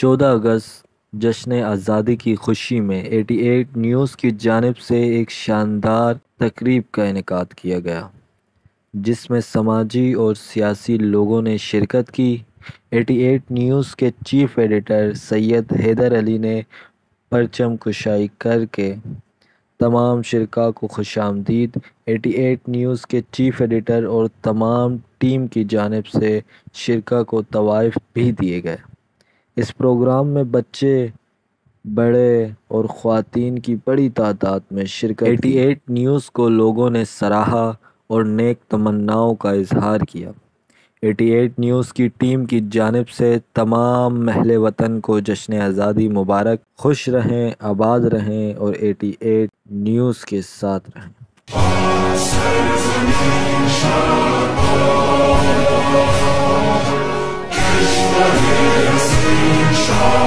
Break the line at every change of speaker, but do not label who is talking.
14 अगस्त जश्न आज़ादी की खुशी में 88 न्यूज़ की जानिब से एक शानदार तकरीब का इनेकाद किया गया, जिसमें समाजी और सियासी लोगों ने शिरकत की। 88 न्यूज़ के चीफ़ एडिटर सैयद हैदर अली ने परचम कुशाई करके तमाम शिरका को खुशामदीद। 88 न्यूज़ के चीफ़ एडिटर और तमाम टीम की जानिब से शिरका को तवाइफ भी दिए गए। इस प्रोग्राम में बच्चे, बड़े और ख़वातीन की बड़ी तादाद में शिरकत। 88 न्यूज़ को लोगों ने सराहा और नेक तमन्नाओं का इजहार किया। 88 न्यूज़ की टीम की जानिब से तमाम महले वतन को जश्न आज़ादी मुबारक। खुश रहें, आबाद रहें और 88 न्यूज़ के साथ रहें।
Krishna, Krishna,